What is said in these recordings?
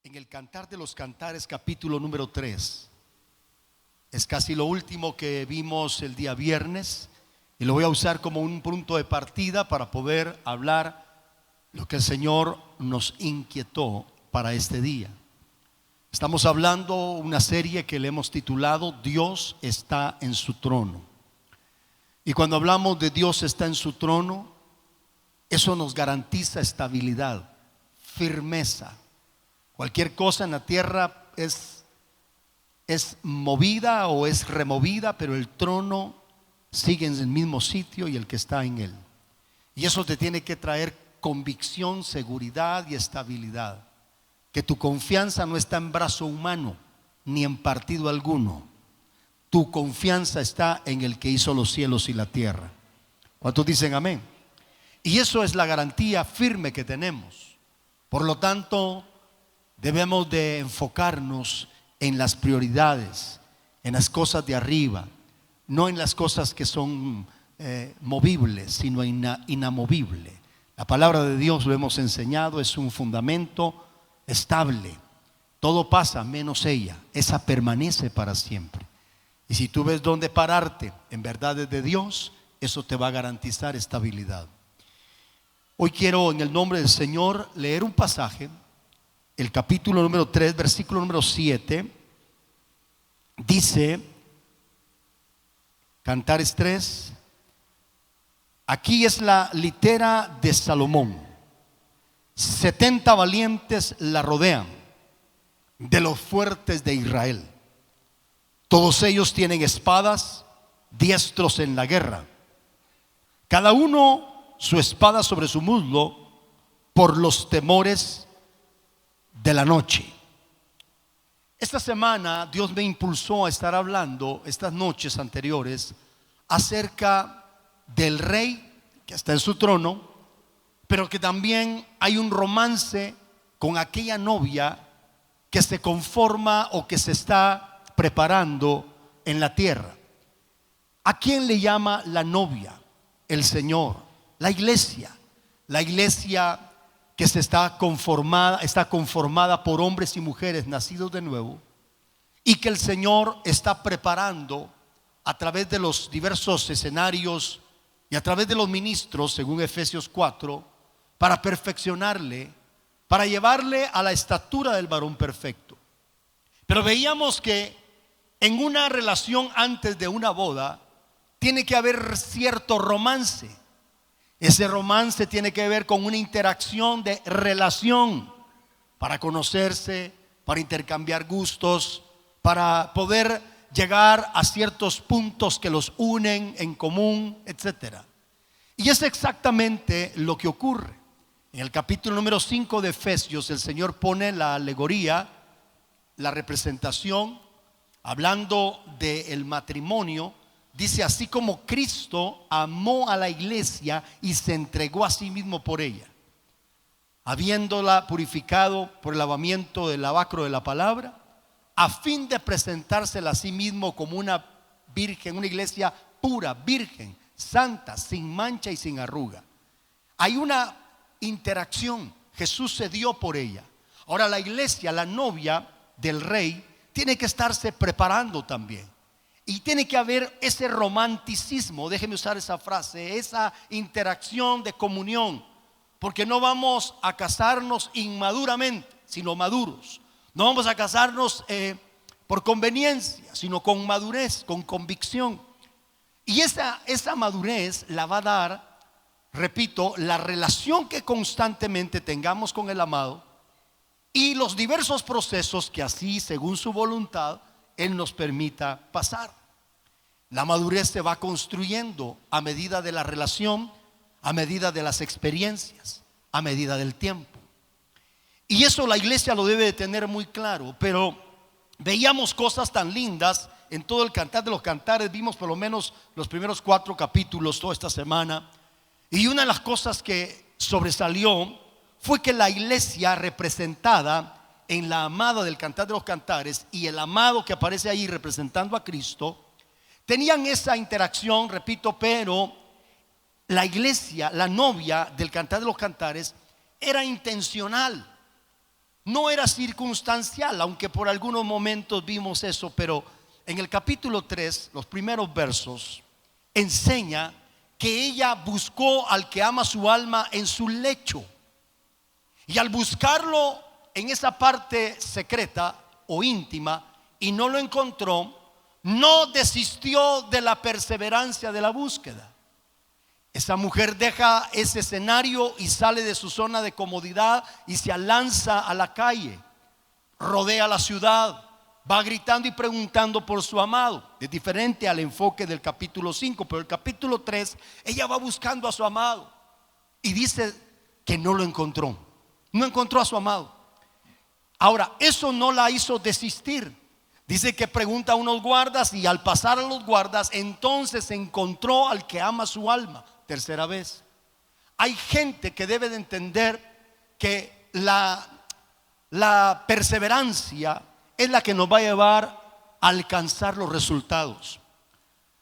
en el Cantar de los Cantares, capítulo número 3. Es casi lo último que vimos el día viernes y lo voy a usar como un punto de partida para poder hablar lo que el Señor nos inquietó para este día. Estamos hablando una serie que le hemos titulado Dios está en su trono. Y cuando hablamos de Dios está en su trono, eso nos garantiza estabilidad, firmeza. Cualquier cosa en la tierra es movida o es removida, pero el trono sigue en el mismo sitio y el que está en él. Y eso te tiene que traer convicción, seguridad y estabilidad. Que tu confianza no está en brazo humano ni en partido alguno. Tu confianza está en el que hizo los cielos y la tierra. ¿Cuántos dicen amén? Y eso es la garantía firme que tenemos. Por lo tanto, debemos de enfocarnos en las prioridades, en las cosas de arriba, no en las cosas que son movibles, sino inamovibles. La palabra de Dios, lo hemos enseñado, es un fundamento estable. Todo pasa menos ella. Esa permanece para siempre. Y si tú ves dónde pararte en verdades de Dios, eso te va a garantizar estabilidad. Hoy quiero, en el nombre del Señor, leer un pasaje. El capítulo número 3, versículo número 7, dice, Cantares 3, aquí es la litera de Salomón. 70 valientes la rodean, de los fuertes de Israel. Todos ellos tienen espadas, diestros en la guerra. Cada uno su espada sobre su muslo, por los temores de la noche. Esta semana Dios me impulsó a estar hablando estas noches anteriores acerca del rey que está en su trono, pero que también hay un romance con aquella novia que se conforma o que se está preparando en la tierra. ¿A quién le llama la novia? El Señor, la iglesia que está conformada por hombres y mujeres nacidos de nuevo, y que el Señor está preparando a través de los diversos escenarios y a través de los ministros, según Efesios 4, para perfeccionarle, para llevarle a la estatura del varón perfecto. Pero veíamos que en una relación antes de una boda tiene que haber cierto romance. Ese romance tiene que ver con una interacción de relación para conocerse, para intercambiar gustos, para poder llegar a ciertos puntos que los unen en común, etc. Y es exactamente lo que ocurre. En el capítulo número 5 de Efesios, el Señor pone la alegoría, la representación, hablando del matrimonio. Dice, así como Cristo amó a la iglesia y se entregó a sí mismo por ella, habiéndola purificado por el lavamiento del lavacro de la palabra, a fin de presentársela a sí mismo como una virgen, una iglesia pura, virgen, santa, sin mancha y sin arruga. Hay una interacción. Jesús se dio por ella. Ahora la iglesia, la novia del rey, tiene que estarse preparando también. Y tiene que haber ese romanticismo, déjeme usar esa frase, esa interacción de comunión, porque no vamos a casarnos inmaduramente, sino maduros. No vamos a casarnos por conveniencia, sino con madurez, con convicción. Y esa madurez la va a dar, repito, la relación que constantemente tengamos con el amado y los diversos procesos que así, según su voluntad, Él nos permita pasar. La madurez se va construyendo a medida de la relación, a medida de las experiencias, a medida del tiempo. Y eso la iglesia lo debe de tener muy claro. Pero veíamos cosas tan lindas en todo el Cantar de los Cantares. Vimos por lo menos los primeros 4 capítulos toda esta semana. Y una de las cosas que sobresalió fue que la iglesia representada en la amada del Cantar de los Cantares y el amado que aparece ahí representando a Cristo, tenían esa interacción, repito, pero la iglesia, la novia del Cantar de los Cantares, era intencional. no era circunstancial, aunque por algunos momentos vimos eso, pero en el capítulo 3, los primeros versos, enseña que ella buscó al que ama su alma en su lecho. Y al buscarlo en esa parte secreta o íntima y no lo encontró, no desistió de la perseverancia de la búsqueda. Esa mujer deja ese escenario y sale de su zona de comodidad y se lanza a la calle, rodea la ciudad, va gritando y preguntando por su amado. Es diferente al enfoque del capítulo 5, pero el capítulo 3 ella va buscando a su amado y dice que no lo encontró, no encontró a su amado. Ahora, eso no la hizo desistir. Dice que pregunta a unos guardas y al pasar a los guardas, entonces encontró al que ama su alma. Tercera vez. Hay gente que debe de entender que la perseverancia es la que nos va a llevar a alcanzar los resultados.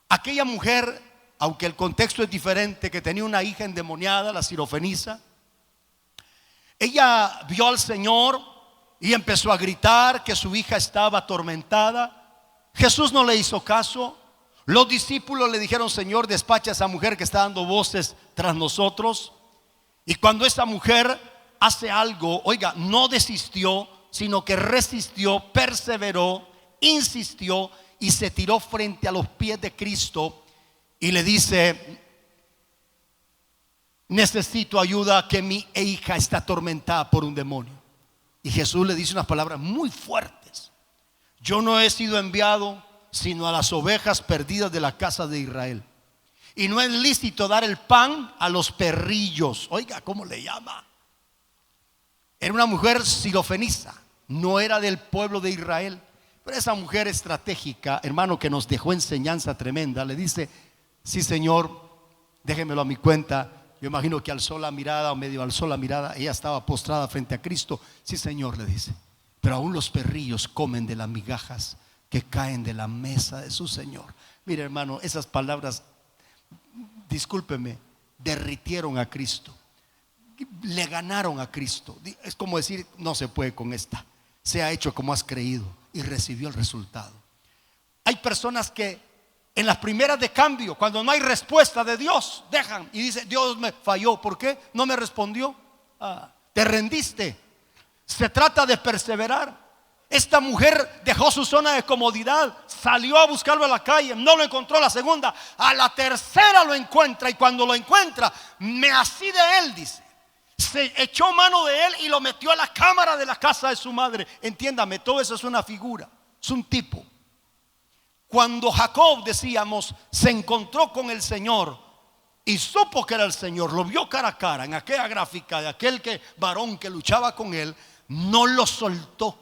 Aquella mujer, aunque el contexto es diferente, que tenía una hija endemoniada, la Sirofenisa, ella vio al Señor y empezó a gritar que su hija estaba atormentada. Jesús no le hizo caso. Los discípulos le dijeron: Señor, despacha a esa mujer que está dando voces tras nosotros. Y cuando esa mujer hace algo, oiga, no desistió, sino que resistió, perseveró, insistió y se tiró frente a los pies de Cristo y le dice: necesito ayuda, que mi hija está atormentada por un demonio. Y Jesús le dice unas palabras muy fuertes: yo no he sido enviado sino a las ovejas perdidas de la casa de Israel. Y no es lícito dar el pan a los perrillos. Oiga, ¿cómo le llama? Era una mujer sirofenisa, no era del pueblo de Israel. Pero esa mujer estratégica, hermano, que nos dejó enseñanza tremenda, le dice: sí, Señor, déjemelo a mi cuenta. Yo imagino que alzó la mirada, o medio alzó la mirada. Ella estaba postrada frente a Cristo. Sí, Señor, le dice, pero aún los perrillos comen de las migajas que caen de la mesa de su Señor. Mire, hermano, esas palabras, discúlpeme, derritieron a Cristo, le ganaron a Cristo. Es como decir: no se puede con esta, se ha hecho como has creído, y recibió el resultado. Hay personas que en las primeras de cambio, cuando no hay respuesta de Dios, dejan y dicen: Dios me falló. ¿Por qué? No me respondió. Te rendiste. Se trata de perseverar. Esta mujer dejó su zona de comodidad, salió a buscarlo a la calle, no lo encontró. La segunda, a la tercera lo encuentra, y cuando lo encuentra, me así de él, dice, se echó mano de él y lo metió a la cámara de la casa de su madre. Entiéndame, todo eso es una figura, es un tipo. Cuando Jacob, decíamos, se encontró con el Señor y supo que era el Señor, lo vio cara a cara en aquella gráfica de aquel varón que luchaba con él, no lo soltó.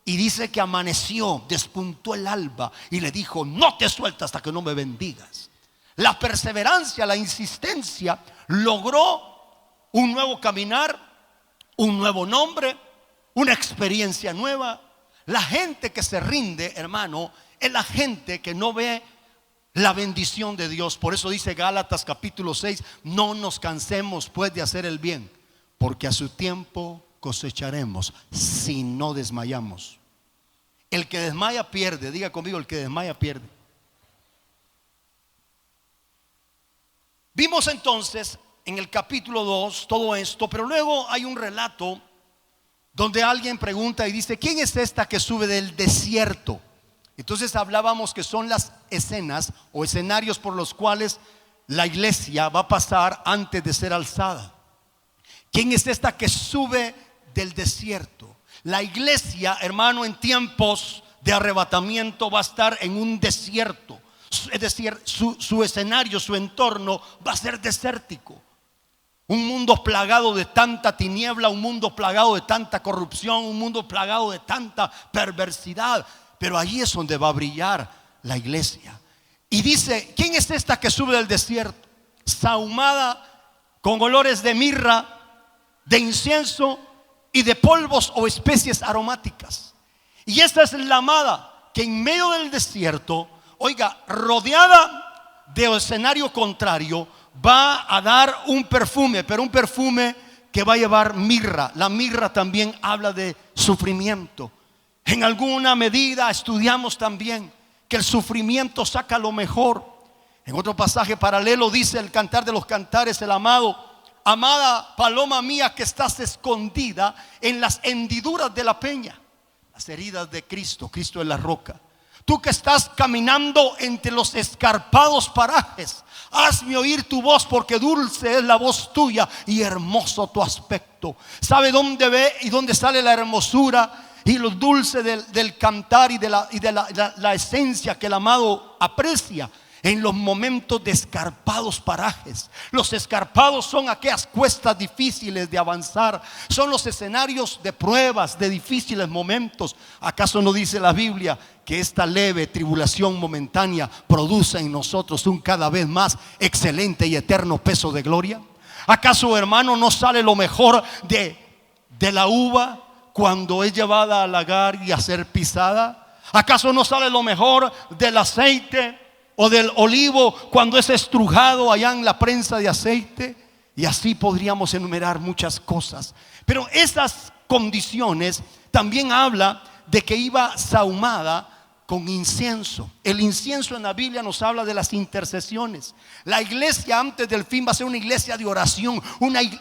Y dice que amaneció, despuntó el alba y le dijo: no te suelto hasta que no me bendigas. La perseverancia, la insistencia logró un nuevo caminar, un nuevo nombre, una experiencia nueva. La gente que se rinde, hermano, es la gente que no ve la bendición de Dios. Por eso dice Gálatas capítulo 6: no nos cansemos pues de hacer el bien, porque a su tiempo cosecharemos si no desmayamos. El que desmaya pierde. Diga conmigo: el que desmaya pierde. Vimos entonces en el capítulo 2 todo esto, pero luego hay un relato donde alguien pregunta y dice: ¿quién es esta que sube del desierto? Entonces hablábamos que son las escenas o escenarios por los cuales la iglesia va a pasar antes de ser alzada. ¿Quién es esta que sube del desierto? La iglesia, hermano, en tiempos de arrebatamiento va a estar en un desierto. Es decir, su escenario, su entorno va a ser desértico. Un mundo plagado de tanta tiniebla, un mundo plagado de tanta corrupción, un mundo plagado de tanta perversidad. Pero allí es donde va a brillar la iglesia. Y dice: ¿quién es esta que sube del desierto? Sahumada con olores de mirra, de incienso y de polvos o especies aromáticas. Y esta es la amada que en medio del desierto, oiga, rodeada de escenario contrario, va a dar un perfume, pero un perfume que va a llevar mirra. La mirra también habla de sufrimiento. En alguna medida estudiamos también que el sufrimiento saca lo mejor. En otro pasaje paralelo dice el Cantar de los Cantares, el amado: amada paloma mía que estás escondida en las hendiduras de la peña. Las heridas de Cristo, Cristo es la roca. Tú que estás caminando entre los escarpados parajes, hazme oír tu voz, porque dulce es la voz tuya y hermoso tu aspecto. ¿Sabe dónde ve y dónde sale la hermosura y lo dulce del cantar y de la esencia que el amado aprecia? En los momentos de escarpados parajes. Los escarpados son aquellas cuestas difíciles de avanzar, son los escenarios de pruebas, de difíciles momentos. ¿Acaso no dice la Biblia que esta leve tribulación momentánea produce en nosotros un cada vez más excelente y eterno peso de gloria? ¿Acaso, hermano, no sale lo mejor de la uva cuando es llevada al lagar y a ser pisada? ¿Acaso no sale lo mejor del aceite o del olivo cuando es estrujado allá en la prensa de aceite? Y así podríamos enumerar muchas cosas. Pero esas condiciones también habla de que iba sahumada con incienso. El incienso en la Biblia nos habla de las intercesiones. La iglesia antes del fin va a ser una iglesia de oración,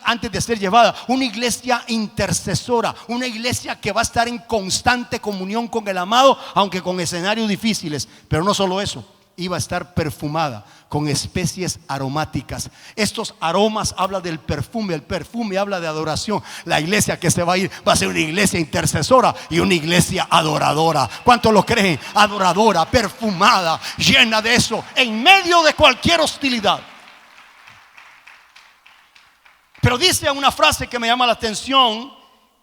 antes de ser llevada, una iglesia intercesora, una iglesia que va a estar en constante comunión con el amado, aunque con escenarios difíciles. Pero no solo eso, iba a estar perfumada con especies aromáticas. Estos aromas hablan del perfume. El perfume habla de adoración. La iglesia que se va a ir va a ser una iglesia intercesora y una iglesia adoradora. ¿Cuántos lo creen? Adoradora, perfumada, llena de eso, en medio de cualquier hostilidad. Pero dice una frase que me llama la atención: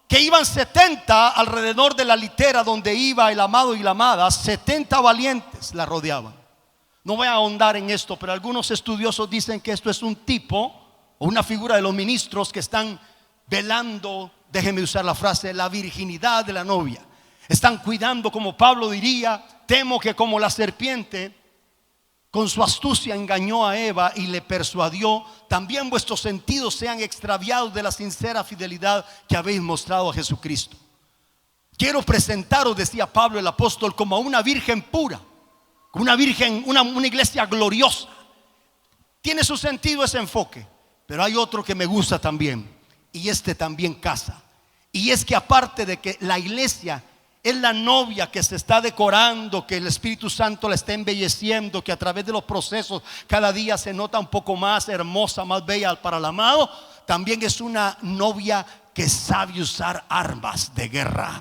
que iban 70 alrededor de la litera donde iba el amado y la amada. 70 valientes la rodeaban. No voy a ahondar en esto, pero algunos estudiosos dicen que esto es un tipo o una figura de los ministros que están velando, déjenme usar la frase, la virginidad de la novia. Están cuidando, como Pablo diría: temo que como la serpiente con su astucia engañó a Eva y le persuadió, también vuestros sentidos sean extraviados de la sincera fidelidad que habéis mostrado a Jesucristo. Quiero presentaros, decía Pablo el apóstol, como a una virgen pura, una virgen, una iglesia gloriosa. Tiene su sentido ese enfoque, pero hay otro que me gusta también, y este también casa. Y es que aparte de que la iglesia es la novia que se está decorando, que el Espíritu Santo la está embelleciendo, que a través de los procesos cada día se nota un poco más hermosa, más bella para el amado, también es una novia que sabe usar armas de guerra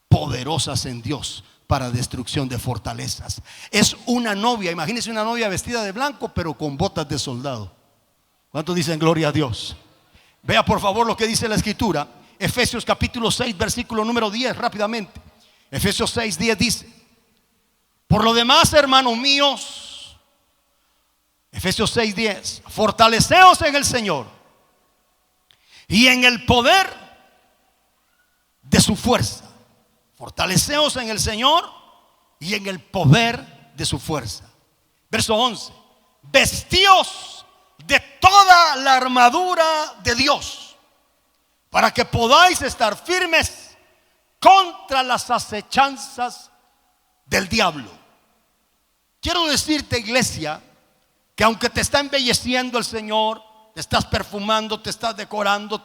poderosas en Dios para destrucción de fortalezas. Es una novia, imagínense una novia vestida de blanco pero con botas de soldado. ¿Cuántos dicen gloria a Dios? Vea por favor lo que dice la escritura. Efesios capítulo 6 versículo número 10, rápidamente. Efesios 6, 10 dice: por lo demás, hermanos míos, Efesios 6, 10, fortaleceos en el Señor y en el poder de su fuerza. Fortaleceos en el Señor y en el poder de su fuerza. Verso 11: vestíos de toda la armadura de Dios, para que podáis estar firmes contra las acechanzas del diablo. Quiero decirte, iglesia, que aunque te está embelleciendo el Señor, te estás perfumando, te estás decorando,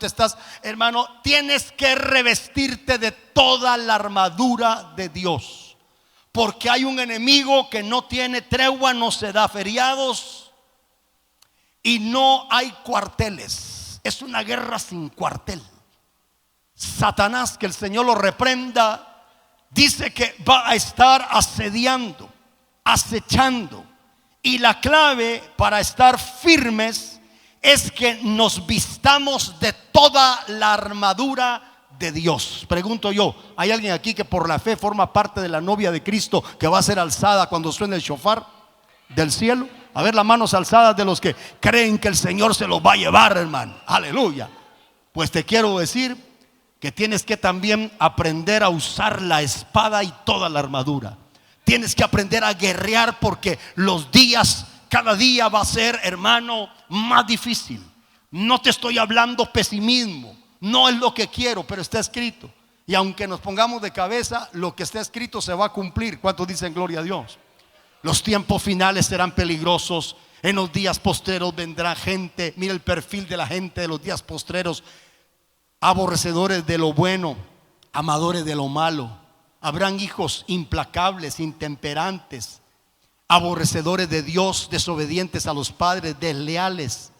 hermano, tienes que revestirte de toda la armadura de Dios, porque hay un enemigo que no tiene tregua, no se da feriados y no hay cuarteles. Es una guerra sin cuartel. Satanás, que el Señor lo reprenda, dice que va a estar asediando, acechando, y la clave para estar firmes es que nos vistamos de toda la armadura de Dios. Pregunto yo, ¿hay alguien aquí que por la fe forma parte de la novia de Cristo que va a ser alzada cuando suene el shofar del cielo? A ver las manos alzadas de los que creen que el Señor se los va a llevar, hermano. Aleluya. Pues te quiero decir que tienes que también aprender a usar la espada y toda la armadura. Tienes que aprender a guerrear, porque los días, cada día va a ser, hermano, más difícil. No te estoy hablando pesimismo, no es lo que quiero, pero está escrito Y aunque nos pongamos de cabeza, lo que está escrito se va a cumplir. ¿Cuántos dicen gloria a Dios? Los tiempos finales serán peligrosos. En los días postreros vendrá gente. Mira el perfil de la gente de los días postreros: aborrecedores de lo bueno, amadores de lo malo. Habrán hijos implacables, intemperantes, aborrecedores de Dios, desobedientes a los padres, desleales,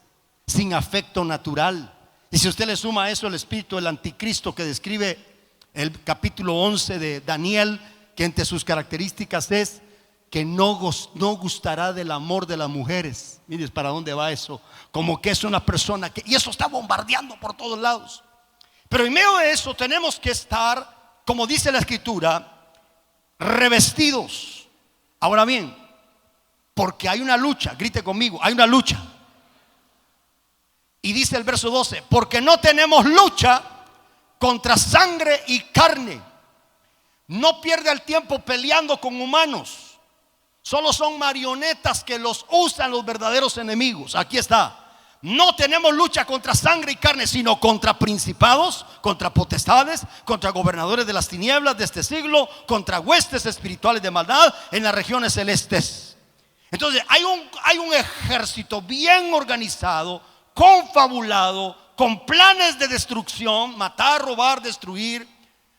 sin afecto natural. Y si usted le suma a eso el espíritu del anticristo que describe el capítulo 11 de Daniel, que entre sus características es que no gustará del amor de las mujeres. Mires para dónde va eso. Como que es una persona que, y eso está bombardeando por todos lados. Pero en medio de eso tenemos que estar, como dice la escritura, revestidos. Ahora bien, porque hay una lucha, grite conmigo, hay una lucha. Y dice el verso 12: porque no tenemos lucha contra sangre y carne. No pierde el tiempo peleando con humanos. Solo son marionetas que los usan los verdaderos enemigos. Aquí está: no tenemos lucha contra sangre y carne, sino contra principados, contra potestades, contra gobernadores de las tinieblas de este siglo, contra huestes espirituales de maldad en las regiones celestes. Entonces hay un ejército bien organizado, confabulado, con planes de destrucción, matar, robar, destruir,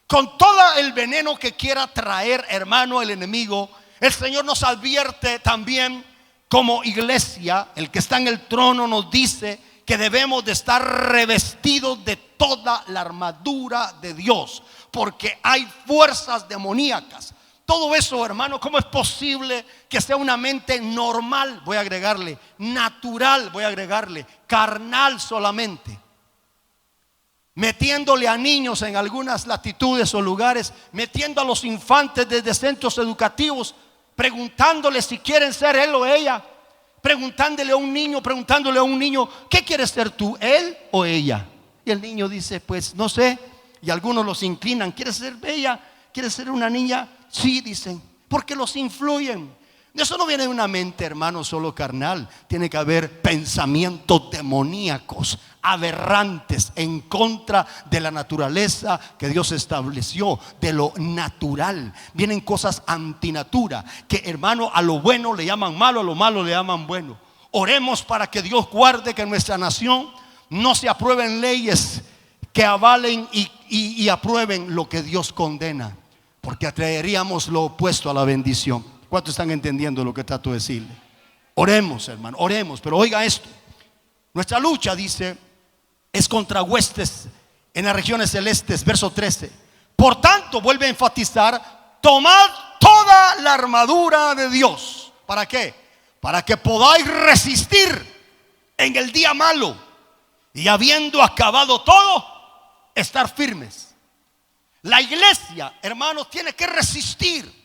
con todo el veneno que quiera traer, hermano, el enemigo. El Señor nos advierte también como iglesia. El que está en el trono nos dice que debemos de estar revestidos de toda la armadura de Dios, porque hay fuerzas demoníacas. Todo eso, hermano, ¿cómo es posible que sea una mente normal? Voy a agregarle natural, voy a agregarle carnal solamente, metiéndole a niños en algunas latitudes o lugares, metiendo a los infantes desde centros educativos, preguntándoles si quieren ser él o ella, preguntándole a un niño, ¿qué quieres ser tú, él o ella? Y el niño dice, pues no sé. Y algunos los inclinan: ¿quieres ser bella? ¿Quieres ser una niña? Sí, dicen, porque los influyen. Eso no viene de una mente, hermano, solo carnal. Tiene que haber pensamientos demoníacos, aberrantes, en contra de la naturaleza que Dios estableció, de lo natural. Vienen cosas antinatura, que, hermano, a lo bueno le llaman malo, a lo malo le llaman bueno. Oremos para que Dios guarde que en nuestra nación no se aprueben leyes que avalen y aprueben lo que Dios condena, porque atraeríamos lo opuesto a la bendición. ¿Cuántos están entendiendo lo que trato de decirle? Oremos, hermano, oremos. Pero oiga esto: nuestra lucha, dice, es contra huestes en las regiones celestes. Verso 13: por tanto, vuelve a enfatizar, tomad toda la armadura de Dios. ¿Para qué? Para que podáis resistir en el día malo, y habiendo acabado todo, estar firmes. La iglesia, hermanos, tiene que resistir,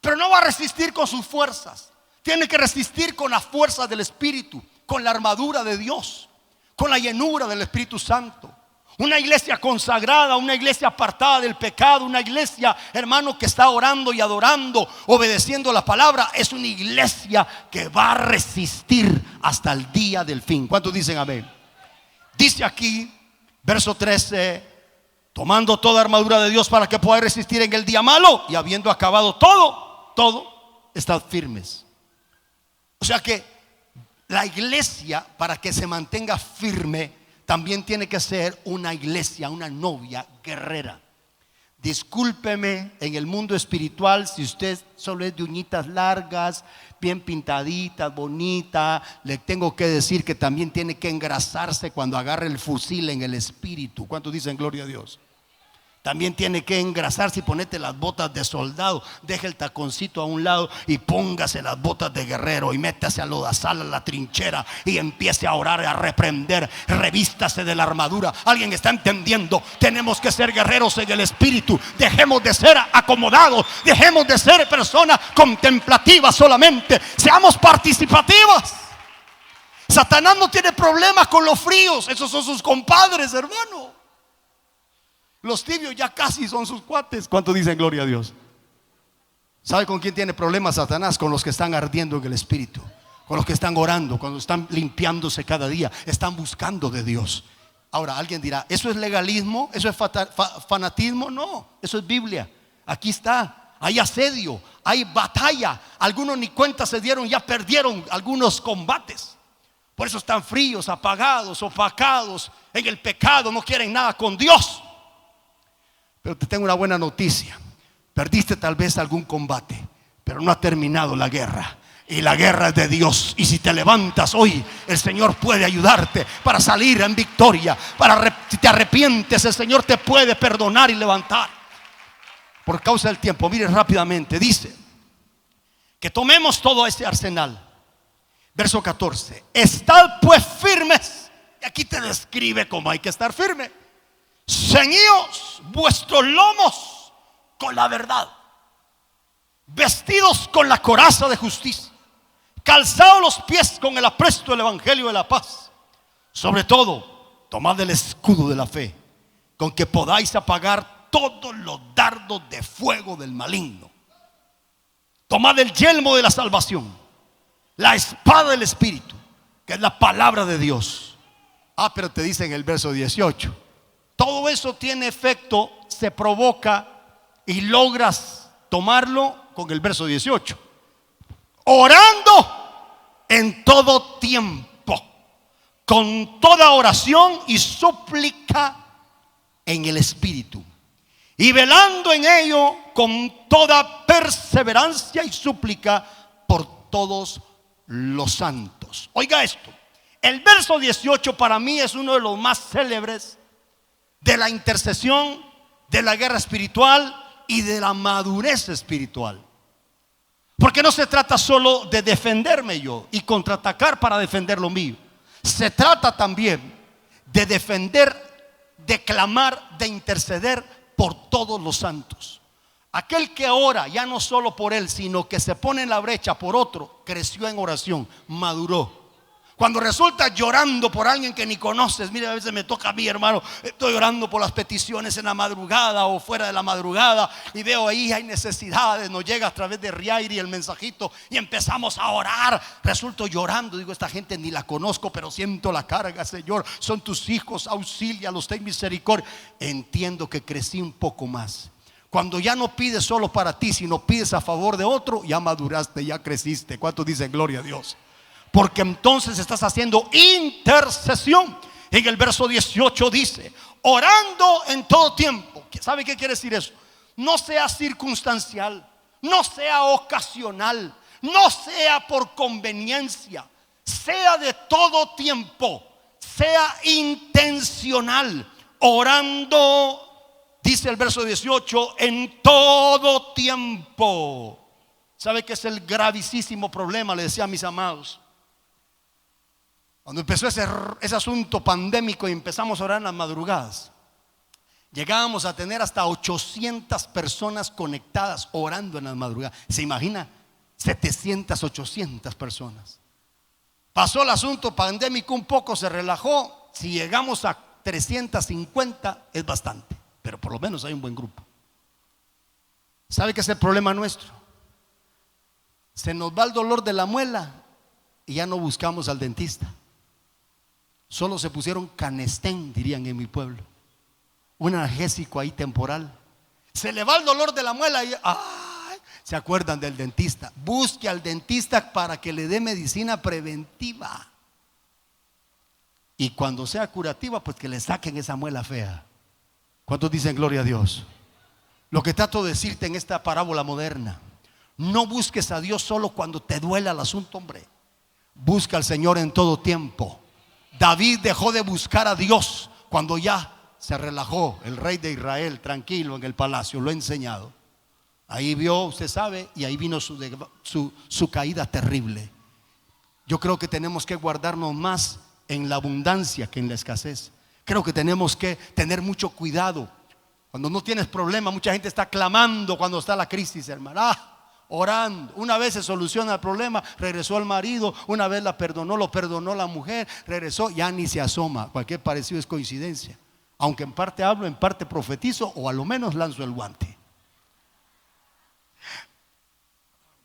pero no va a resistir con sus fuerzas. Tiene que resistir con la fuerza del Espíritu, con la armadura de Dios, con la llenura del Espíritu Santo. Una iglesia consagrada, una iglesia apartada del pecado, una iglesia, hermano, que está orando y adorando, obedeciendo la palabra, es una iglesia que va a resistir hasta el día del fin. ¿Cuántos dicen amén? Dice aquí, verso 13: tomando toda armadura de Dios para que podáis resistir en el día malo, y habiendo acabado todo, estad firmes. O sea que la iglesia, para que se mantenga firme, también tiene que ser una iglesia, una novia guerrera. Discúlpeme, en el mundo espiritual, si usted solo es de uñitas largas, bien pintadita, bonita, le tengo que decir que también tiene que engrasarse cuando agarre el fusil en el espíritu. ¿Cuántos dicen gloria a Dios? También tiene que engrasarse y ponete las botas de soldado. Deje el taconcito a un lado y póngase las botas de guerrero, y métase a lodazal, a la trinchera, y empiece a orar y a reprender. Revístase de la armadura. ¿Alguien está entendiendo? Tenemos que ser guerreros en el espíritu. Dejemos de ser acomodados, dejemos de ser personas contemplativas solamente. Seamos participativas. Satanás no tiene problemas con los fríos. Esos son sus compadres, hermano. Los tibios ya casi son sus cuates. ¿Cuántos dicen gloria a Dios? ¿Sabe con quién tiene problemas Satanás? Con los que están ardiendo en el espíritu, con los que están orando, cuando están limpiándose cada día, están buscando de Dios. Ahora, alguien dirá, ¿eso es legalismo? ¿Eso es fanatismo? No, eso es Biblia. Aquí está, hay asedio, hay batalla. Algunos ni cuenta se dieron, ya perdieron algunos combates. Por eso están fríos, apagados, opacados en el pecado, no quieren nada con Dios. Pero te tengo una buena noticia. Perdiste tal vez algún combate, pero no ha terminado la guerra. Y la guerra es de Dios. Y si te levantas hoy, el Señor puede ayudarte para salir en victoria. Si te arrepientes, el Señor te puede perdonar y levantar. Por causa del tiempo, mire rápidamente. Dice que tomemos todo ese arsenal. Verso 14. Estad pues firmes. Y aquí te describe cómo hay que estar firme. Ceñíos vuestros lomos con la verdad, vestidos con la coraza de justicia, calzados los pies con el apresto del evangelio de la paz. Sobre todo, tomad el escudo de la fe, con que podáis apagar todos los dardos de fuego del maligno. Tomad el yelmo de la salvación, la espada del Espíritu, que es la palabra de Dios. Pero te dice en el verso 18, todo eso tiene efecto, se provoca y logras tomarlo con el verso 18. Orando en todo tiempo, con toda oración y súplica en el Espíritu, y velando en ello con toda perseverancia y súplica por todos los santos. Oiga esto, el verso 18 para mí es uno de los más célebres de la intercesión, de la guerra espiritual y de la madurez espiritual. Porque no se trata solo de defenderme yo y contraatacar para defender lo mío. Se trata también de defender, de clamar, de interceder por todos los santos. Aquel que ora ya no solo por él, sino que se pone en la brecha por otro, creció en oración, maduró. Cuando resulta llorando por alguien que ni conoces, mire, a veces me toca a mí, hermano, estoy orando por las peticiones en la madrugada o fuera de la madrugada y veo ahí hay necesidades, nos llega a través de Riairi el mensajito y empezamos a orar. Resulto llorando, digo, esta gente ni la conozco, pero siento la carga, Señor, son tus hijos, auxílialos, ten misericordia. Entiendo que crecí un poco más. Cuando ya no pides solo para ti, sino pides a favor de otro, ya maduraste, ya creciste. ¿Cuántos dicen gloria a Dios? Porque entonces estás haciendo intercesión. En el verso 18 dice, orando en todo tiempo. ¿Sabe qué quiere decir eso? No sea circunstancial, no sea ocasional, no sea por conveniencia, sea de todo tiempo, sea intencional, orando, dice el verso 18, en todo tiempo. ¿Sabe qué es el gravísimo problema? Le decía a mis amados, cuando empezó ese asunto pandémico y empezamos a orar en las madrugadas, llegábamos a tener hasta 800 personas conectadas orando en las madrugadas. ¿Se imagina? 700, 800 personas. Pasó el asunto pandémico un poco, se relajó. Si llegamos a 350 es bastante, pero por lo menos hay un buen grupo. ¿Sabe qué es el problema nuestro? Se nos va el dolor de la muela y ya no buscamos al dentista. Solo se pusieron Canestén, dirían en mi pueblo, un analgésico ahí temporal. Se le va el dolor de la muela y se acuerdan del dentista. Busque al dentista para que le dé medicina preventiva. Y cuando sea curativa, pues que le saquen esa muela fea. ¿Cuántos dicen gloria a Dios? Lo que trato de decirte en esta parábola moderna: no busques a Dios solo cuando te duela el asunto, hombre. Busca al Señor en todo tiempo. David dejó de buscar a Dios cuando ya se relajó, el rey de Israel, tranquilo en el palacio. Lo he enseñado. Ahí vio, usted sabe, y ahí vino su caída terrible. Yo creo que tenemos que guardarnos más en la abundancia que en la escasez. Creo que tenemos que tener mucho cuidado. Cuando no tienes problema, mucha gente está clamando cuando está la crisis, hermano. Orando. Una vez se soluciona el problema, regresó al marido, una vez la perdonó, lo perdonó la mujer, regresó, ya ni se asoma. Cualquier parecido es coincidencia. Aunque en parte hablo, en parte profetizo, o a lo menos lanzo el guante.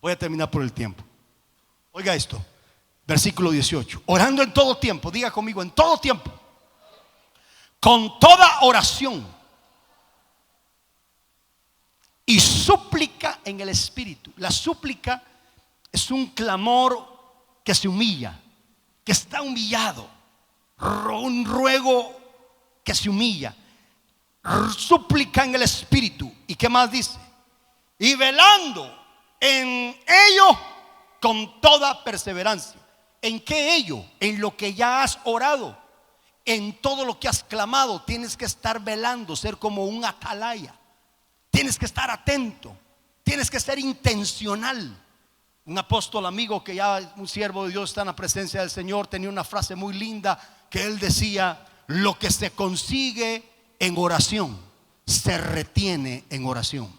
Voy a terminar por el tiempo. Oiga esto, versículo 18. Orando en todo tiempo, diga conmigo, en todo tiempo, con toda oración y súplica en el Espíritu. La súplica es un clamor que se humilla, que está humillado, un ruego que se humilla, súplica en el Espíritu. ¿Y qué más dice? Y velando en ello con toda perseverancia. ¿En qué ello? En lo que ya has orado, en todo lo que has clamado. Tienes que estar velando, ser como un atalaya. Tienes que estar atento, tienes que ser intencional. Un apóstol amigo que ya un siervo de Dios está en la presencia del Señor tenía una frase muy linda que él decía: lo que se consigue en oración se retiene en oración.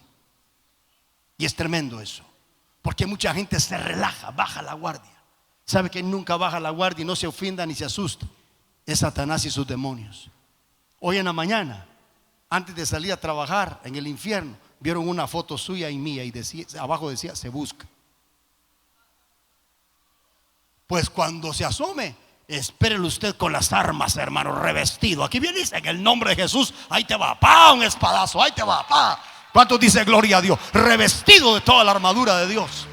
Y es tremendo eso, porque mucha gente se relaja, baja la guardia. ¿Sabe que nunca baja la guardia y no se ofenda ni se asusta? Es Satanás y sus demonios. Hoy en la mañana, antes de salir a trabajar en el infierno, vieron una foto suya y mía y decía, abajo decía: se busca. Pues cuando se asome, espérelo usted con las armas, hermano, revestido. Aquí viene, dice, en el nombre de Jesús, ahí te va, pa, un espadazo, ahí te va, pa. ¿Cuántos dice gloria a Dios? Revestido de toda la armadura de Dios.